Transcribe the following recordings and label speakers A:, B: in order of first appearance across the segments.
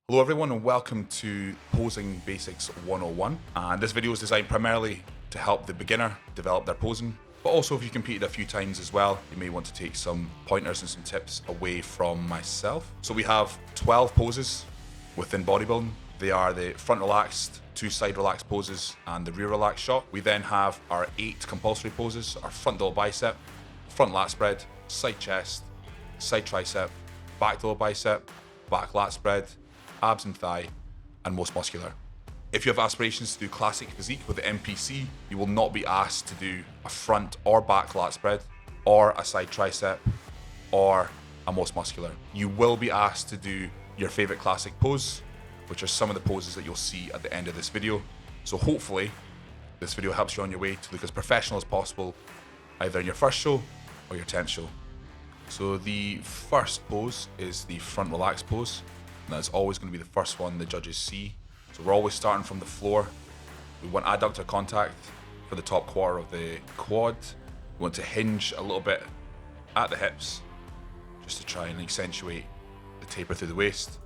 A: Hello everyone and welcome to Posing Basics 101, and this video is designed primarily to help the beginner develop their posing, but also if you competed a few times as well, you may want to take some pointers and some tips away from myself. So we have 12 poses within bodybuilding. They are the front relaxed, 2 side relaxed poses and the rear relaxed shot. We then have our 8 compulsory poses, our front double bicep, front lat spread, side chest, side tricep, back double bicep, back lat spread, abs and thigh, and most muscular. If you have aspirations to do classic physique with the MPC, you will not be asked to do a front or back lat spread, or a side tricep, or a most muscular. You will be asked to do your favorite classic pose, which are some of the poses that you'll see at the end of this video. So hopefully, this video helps you on your way to look as professional as possible, either in your first show or your 10th show. So the first pose is the front relaxed pose. And that's always going to be the first one the judges see. So we're always starting from the floor. We want adductor contact for the top quarter of the quad. We want to hinge a little bit at the hips, just to try and accentuate the taper through the waist.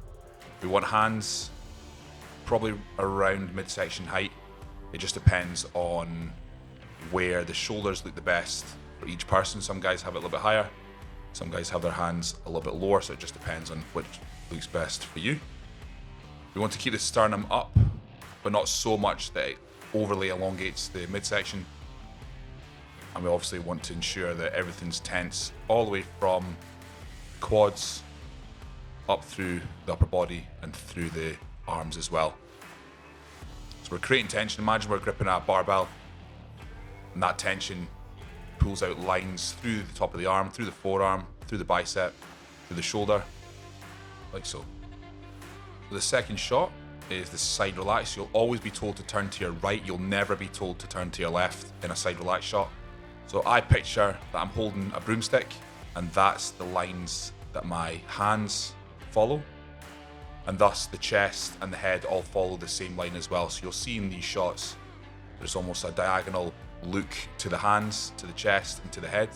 A: We want hands probably around midsection height. It just depends on where the shoulders look the best for each person. Some guys have it a little bit higher. Some guys have their hands a little bit lower, so it just depends on which looks best for you. We want to keep the sternum up, but not so much that it overly elongates the midsection. And we obviously want to ensure that everything's tense all the way from quads up through the upper body and through the arms as well. So we're creating tension. Imagine we're gripping a barbell, and that tension pulls out lines through the top of the arm, through the forearm, through the bicep, through the shoulder, like so. The second shot is the side relax. You'll always be told to turn to your right. You'll never be told to turn to your left in a side relax shot. So I picture that I'm holding a broomstick, and that's the lines that my hands follow. And thus the chest and the head all follow the same line as well. So you'll see in these shots, there's almost a diagonal look to the hands, to the chest, and to the head.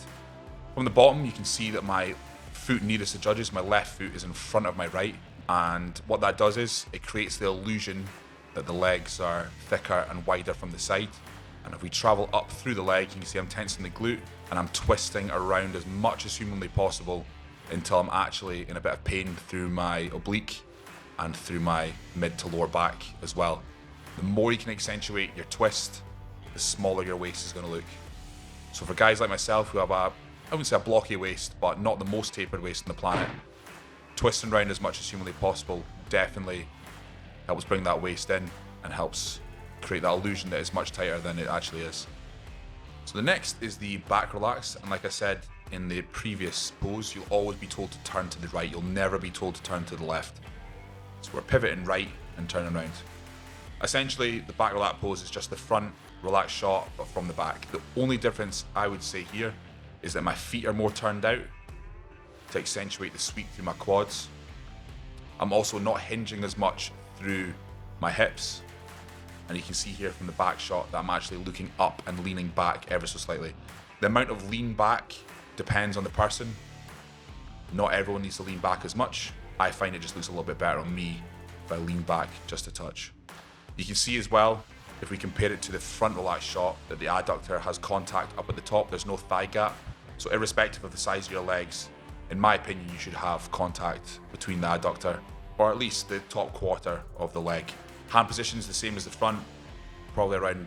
A: From the bottom, you can see that my foot nearest the judges, my left foot is in front of my right. And what that does is it creates the illusion that the legs are thicker and wider from the side. And if we travel up through the leg, you can see I'm tensing the glute and I'm twisting around as much as humanly possible until I'm actually in a bit of pain through my oblique and through my mid to lower back as well. The more you can accentuate your twist, the smaller your waist is going to look. So for guys like myself who have I wouldn't say a blocky waist, but not the most tapered waist on the planet, twisting around as much as humanly possible definitely helps bring that waist in and helps create that illusion that it's much tighter than it actually is. So the next is the back relax, and like I said in the previous pose, you'll always be told to turn to the right. You'll never be told to turn to the left. So we're pivoting right and turning around. Essentially, the back relax pose is just the front relaxed shot, but from the back. The only difference I would say here is that my feet are more turned out to accentuate the sweep through my quads. I'm also not hinging as much through my hips. And you can see here from the back shot that I'm actually looking up and leaning back ever so slightly. The amount of lean back depends on the person. Not everyone needs to lean back as much. I find it just looks a little bit better on me if I lean back just a touch. You can see as well, if we compare it to the front relaxed shot, that the adductor has contact up at the top. There's no thigh gap. So irrespective of the size of your legs, in my opinion, you should have contact between the adductor, or at least the top quarter of the leg. Hand position is the same as the front, probably around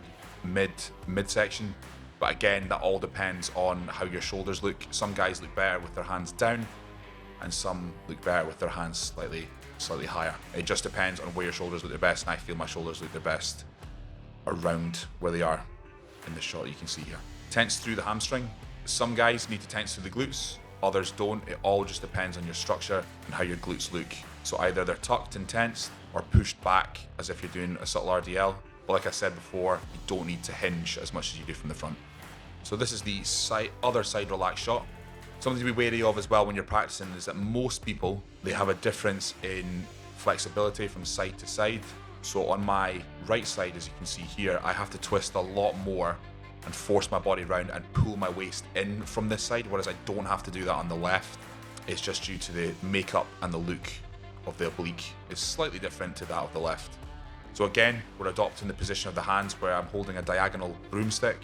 A: midsection. But again, that all depends on how your shoulders look. Some guys look better with their hands down, and some look better with their hands slightly higher. It just depends on where your shoulders look their best, and I feel my shoulders look their best around where they are in the shot you can see here. Tense through the hamstring. Some guys need to tense through the glutes, others don't. It all just depends on your structure and how your glutes look. So either they're tucked and tensed or pushed back as if you're doing a subtle RDL. But like I said before, you don't need to hinge as much as you do from the front. So this is the other side relaxed shot. Something to be wary of as well when you're practicing is that most people, they have a difference in flexibility from side to side. So on my right side, as you can see here, I have to twist a lot more and force my body around and pull my waist in from this side, whereas I don't have to do that on the left. It's just due to the makeup and the look of the oblique is slightly different to that of the left. So again, we're adopting the position of the hands where I'm holding a diagonal broomstick,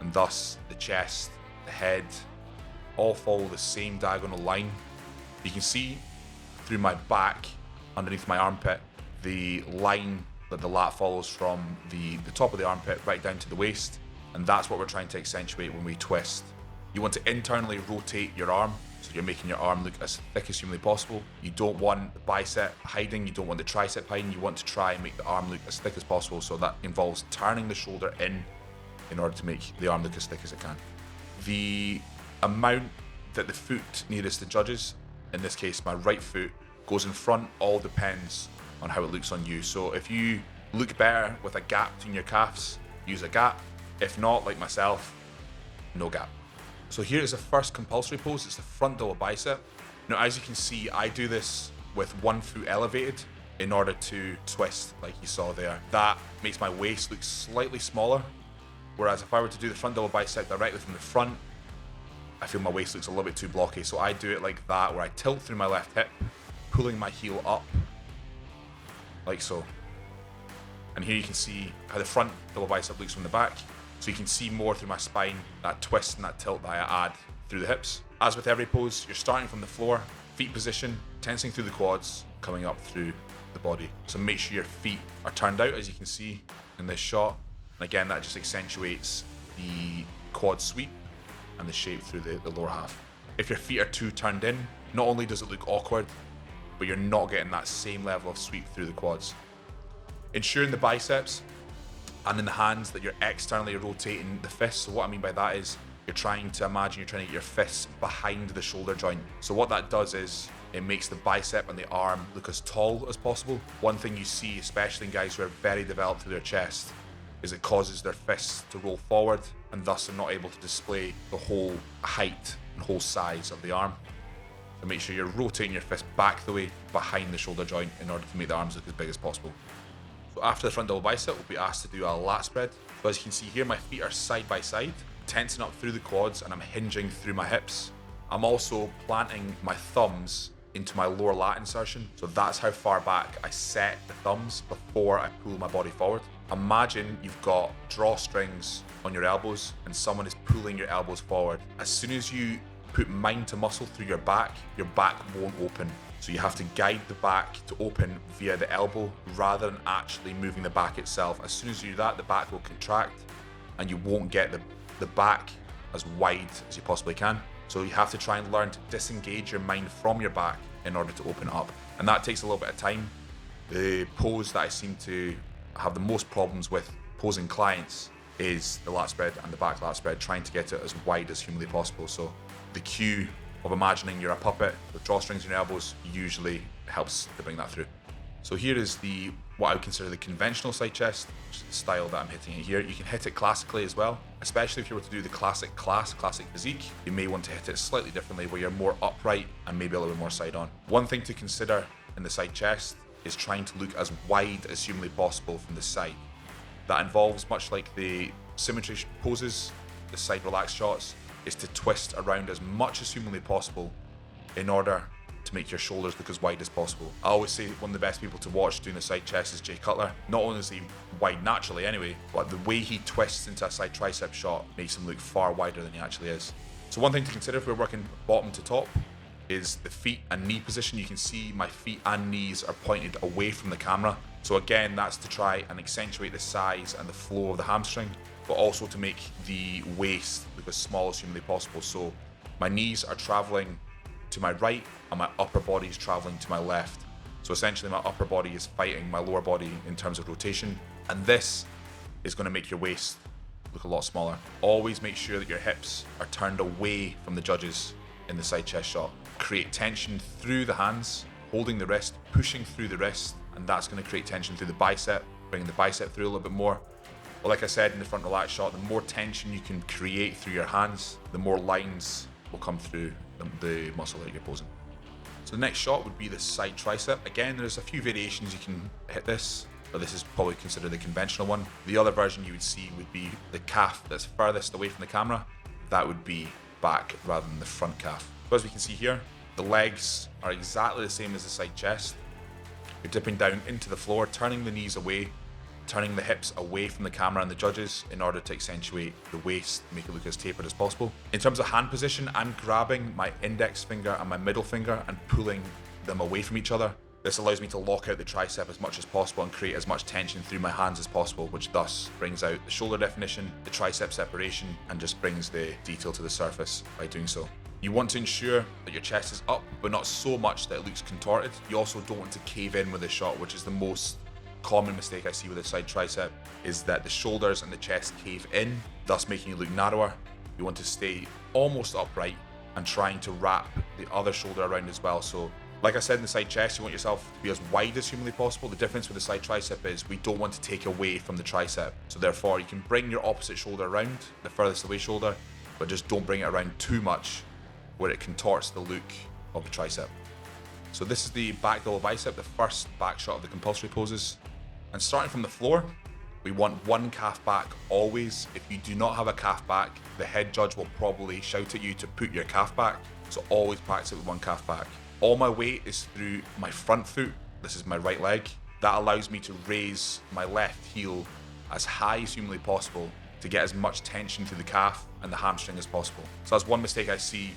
A: and thus the chest, the head, all follow the same diagonal line. You can see through my back, underneath my armpit, the line that the lat follows from the top of the armpit right down to the waist, and that's what we're trying to accentuate when we twist. You want to internally rotate your arm, so you're making your arm look as thick as humanly possible. You don't want the bicep hiding, you don't want the tricep hiding, you want to try and make the arm look as thick as possible, so that involves turning the shoulder in order to make the arm look as thick as it can. The amount that the foot nearest the judges, in this case my right foot, goes in front all depends on how it looks on you. So if you look better with a gap between your calves, use a gap. If not, like myself, no gap. So here is the first compulsory pose, it's the front double bicep. Now as you can see, I do this with one foot elevated in order to twist like you saw there. That makes my waist look slightly smaller, whereas if I were to do the front double bicep directly from the front, I feel my waist looks a little bit too blocky. So I do it like that, where I tilt through my left hip, pulling my heel up, like so. And here you can see how the front double bicep looks from the back. So you can see more through my spine, that twist and that tilt that I add through the hips. As with every pose, you're starting from the floor, feet position, tensing through the quads, coming up through the body. So make sure your feet are turned out, as you can see in this shot. And again, that just accentuates the quad sweep and the shape through the lower half. If your feet are too turned in, not only does it look awkward, but you're not getting that same level of sweep through the quads. Ensuring the biceps and in the hands that you're externally rotating the fists. So what I mean by that is you're trying to get your fists behind the shoulder joint. So what that does is it makes the bicep and the arm look as tall as possible. One thing you see, especially in guys who are very developed through their chest, is it causes their fists to roll forward, and thus they're not able to display the whole height and whole size of the arm. So make sure you're rotating your fist back the way behind the shoulder joint in order to make the arms look as big as possible. So after the front double bicep, we'll be asked to do a lat spread. So as you can see here, my feet are side by side, tensing up through the quads, and I'm hinging through my hips. I'm also planting my thumbs into my lower lat insertion. So that's how far back I set the thumbs before I pull my body forward. Imagine you've got drawstrings on your elbows and someone is pulling your elbows forward. As soon as you put mind to muscle through your back won't open. So you have to guide the back to open via the elbow rather than actually moving the back itself. As soon as you do that, the back will contract and you won't get the back as wide as you possibly can. So you have to try and learn to disengage your mind from your back in order to open it up. And that takes a little bit of time. The pose that I seem to have the most problems with posing clients is the lat spread and the back lat spread, trying to get it as wide as humanly possible. So the cue of imagining you're a puppet with drawstrings in your elbows usually helps to bring that through. So here is what I would consider the conventional side chest, which is the style that I'm hitting it here. You can hit it classically as well, especially if you were to do the classic physique. You may want to hit it slightly differently, where you're more upright and maybe a little bit more side on. One thing to consider in the side chest is trying to look as wide as humanly possible from the side. That involves, much like the symmetry poses, the side relaxed shots, is to twist around as much as humanly possible in order to make your shoulders look as wide as possible. I always say one of the best people to watch doing a side chest is Jay Cutler. Not only is he wide naturally anyway, but the way he twists into a side tricep shot makes him look far wider than he actually is. So one thing to consider if we're working bottom to top is the feet and knee position. You can see my feet and knees are pointed away from the camera. So again, that's to try and accentuate the size and the flow of the hamstring, but also to make the waist look as small as humanly possible. So my knees are traveling to my right and my upper body is traveling to my left. So essentially my upper body is fighting my lower body in terms of rotation, and this is going to make your waist look a lot smaller. Always make sure that your hips are turned away from the judges in the side chest shot. Create tension through the hands, holding the wrist, pushing through the wrist, and that's going to create tension through the bicep, bringing the bicep through a little bit more. But like I said in the front relaxed shot, the more tension you can create through your hands, the more lines will come through the muscle that you're posing. So the next shot would be the side tricep. Again, there's a few variations you can hit this, but this is probably considered the conventional one. The other version you would see would be the calf that's furthest away from the camera. That would be back rather than the front calf. So as we can see here, The legs are exactly the same as the side chest. You're dipping down into the floor, turning the knees away, turning the hips away from the camera and the judges in order to accentuate the waist, make it look as tapered as possible. In terms of hand position, I'm grabbing my index finger and my middle finger and pulling them away from each other. This allows me to lock out the tricep as much as possible and create as much tension through my hands as possible, which thus brings out the shoulder definition, the tricep separation, and just brings the detail to the surface by doing so. You want to ensure that your chest is up, but not so much that it looks contorted. You also don't want to cave in with this shot, which is the most common mistake I see with the side tricep, is that the shoulders and the chest cave in, thus making it look narrower. You want to stay almost upright and trying to wrap the other shoulder around as well. So like I said, in the side chest, you want yourself to be as wide as humanly possible. The difference with the side tricep is we don't want to take away from the tricep. So therefore, you can bring your opposite shoulder around, the furthest away shoulder, but just don't bring it around too much where it contorts the look of the tricep. So this is the back double bicep, the first back shot of the compulsory poses. And starting from the floor, we want one calf back always. If you do not have a calf back, the head judge will probably shout at you to put your calf back. So always practice it with one calf back. All my weight is through my front foot. This is my right leg. That allows me to raise my left heel as high as humanly possible to get as much tension to the calf and the hamstring as possible. So that's one mistake I see.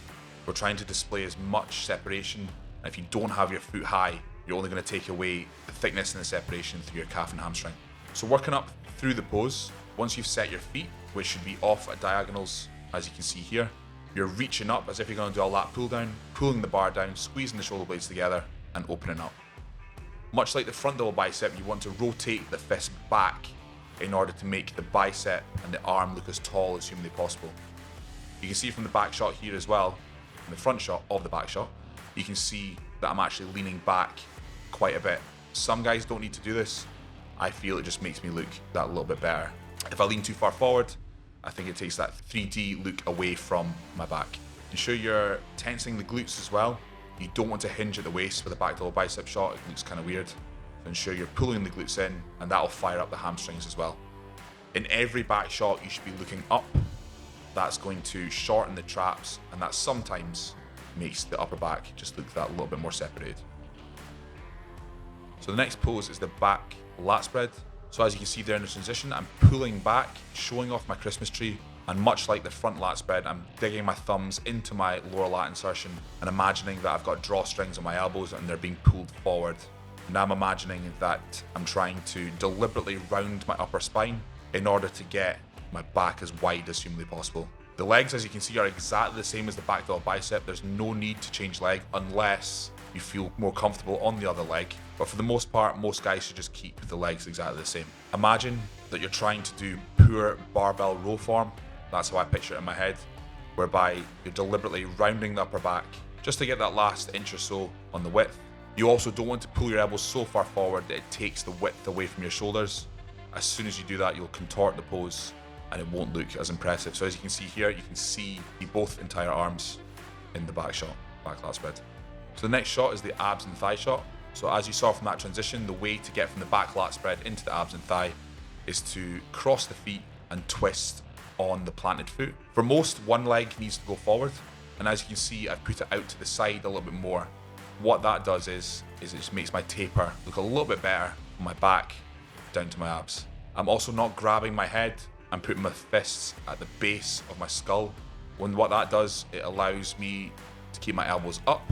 A: We're trying to display as much separation. And if you don't have your foot high, you're only going to take away the thickness and the separation through your calf and hamstring. So working up through the pose, once you've set your feet, which should be off at diagonals, as you can see here, you're reaching up as if you're going to do a lat pull down, pulling the bar down, squeezing the shoulder blades together and opening up. Much like the front double bicep, you want to rotate the fist back in order to make the bicep and the arm look as tall as humanly possible. You can see from the back shot here as well, in the front shot of the back shot, you can see that I'm actually leaning back quite a bit. Some guys don't need to do this. I feel it just makes me look that little bit better. If I lean too far forward, I think it takes that 3D look away from my back. Ensure you're tensing the glutes as well. You don't want to hinge at the waist with a back double bicep shot. It looks kind of weird. So ensure you're pulling the glutes in, and that'll fire up the hamstrings as well. In every back shot, you should be looking up. That's going to shorten the traps, and that sometimes makes the upper back just look that little bit more separated. So the next pose is the back lat spread. So as you can see there in the transition, I'm pulling back, showing off my Christmas tree, and much like the front lat spread, I'm digging my thumbs into my lower lat insertion and imagining that I've got drawstrings on my elbows and they're being pulled forward. Now I'm imagining that I'm trying to deliberately round my upper spine in order to get my back as wide as humanly possible. The legs, as you can see, are exactly the same as the back double bicep. There's no need to change leg unless you feel more comfortable on the other leg. But for the most part, most guys should just keep the legs exactly the same. Imagine that you're trying to do pure barbell row form. That's how I picture it in my head, whereby you're deliberately rounding the upper back just to get that last inch or so on the width. You also don't want to pull your elbows so far forward that it takes the width away from your shoulders. As soon as you do that, you'll contort the pose and it won't look as impressive. So as you can see here, you can see both entire arms in the back shot, back lat spread. So the next shot is the abs and thigh shot. So as you saw from that transition, the way to get from the back lat spread into the abs and thigh is to cross the feet and twist on the planted foot. For most, one leg needs to go forward. And as you can see, I've put it out to the side a little bit more. What that does is it just makes my taper look a little bit better from my back down to my abs. I'm also not grabbing my head. I'm putting my fists at the base of my skull. What that does, it allows me to keep my elbows up.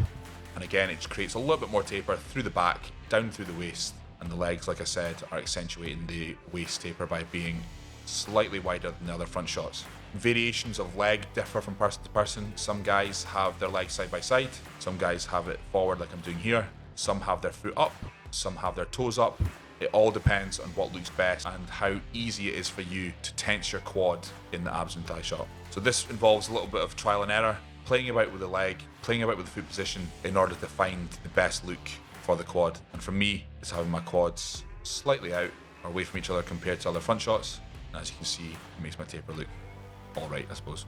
A: And again, it creates a little bit more taper through the back, down through the waist. And the legs, like I said, are accentuating the waist taper by being slightly wider than the other front shots. Variations of leg differ from person to person. Some guys have their legs side by side. Some guys have it forward like I'm doing here. Some have their foot up. Some have their toes up. It all depends on what looks best and how easy it is for you to tense your quad in the abs and thigh shot. So this involves a little bit of trial and error, playing about with the leg, playing about with the foot position in order to find the best look for the quad. And for me, it's having my quads slightly out or away from each other compared to other front shots. And as you can see, it makes my taper look all right, I suppose.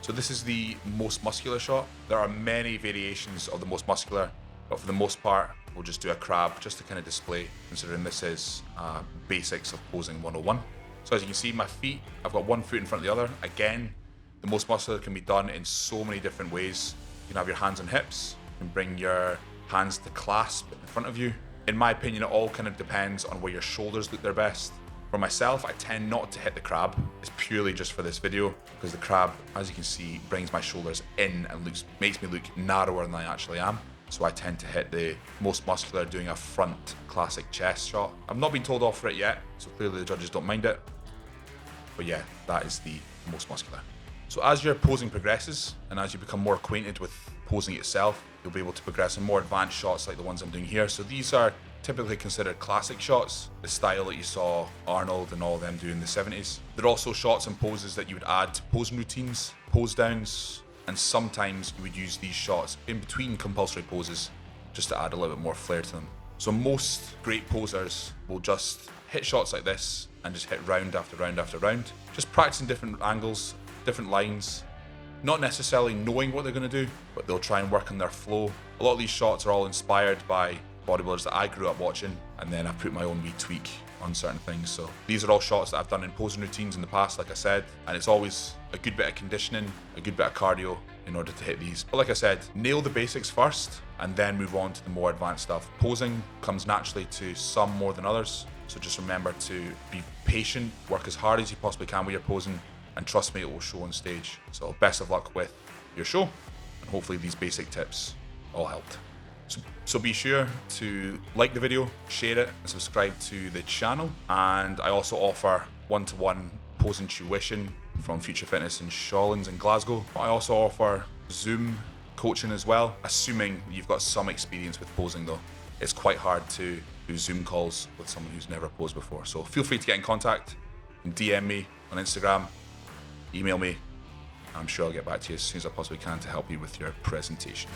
A: So this is the most muscular shot. There are many variations of the most muscular, but for the most part, we'll just do a crab just to kind of display, considering this is basics of posing 101. So as you can see, my feet, I've got one foot in front of the other. Again, the most muscular can be done in so many different ways. You can have your hands on hips, can bring your hands to clasp in front of you. In my opinion, it all kind of depends on where your shoulders look their best. For myself, I tend not to hit the crab. It's purely just for this video, because the crab, as you can see, brings my shoulders in and makes me look narrower than I actually am. So I tend to hit the most muscular doing a front classic chest shot. I've not been told off for it yet, so clearly the judges don't mind it. But yeah, that is the most muscular. So as your posing progresses, and as you become more acquainted with posing itself, you'll be able to progress in more advanced shots like the ones I'm doing here. So these are typically considered classic shots, the style that you saw Arnold and all of them do in the 70s. They're also shots and poses that you would add to posing routines, pose downs, and sometimes you would use these shots in between compulsory poses just to add a little bit more flair to them. So most great posers will just hit shots like this and just hit round after round after round, just practicing different angles, different lines, not necessarily knowing what they're going to do, but they'll try and work on their flow. A lot of these shots are all inspired by bodybuilders that I grew up watching, and then I put my own wee tweak on certain things. So these are all shots that I've done in posing routines in the past, like I said, and it's always a good bit of conditioning, a good bit of cardio in order to hit these. But like I said, nail the basics first and then move on to the more advanced stuff. Posing comes naturally to some more than others, so just remember to be patient, work as hard as you possibly can with your posing, and trust me, it will show on stage. So best of luck with your show, and hopefully these basic tips all helped. So be sure to like the video, share it, and subscribe to the channel. And I also offer one-to-one posing tuition from Future Fitness in Shawlands in Glasgow. I also offer Zoom coaching as well, assuming you've got some experience with posing though. It's quite hard to do Zoom calls with someone who's never posed before. So feel free to get in contact and DM me on Instagram, email me. I'm sure I'll get back to you as soon as I possibly can to help you with your presentation.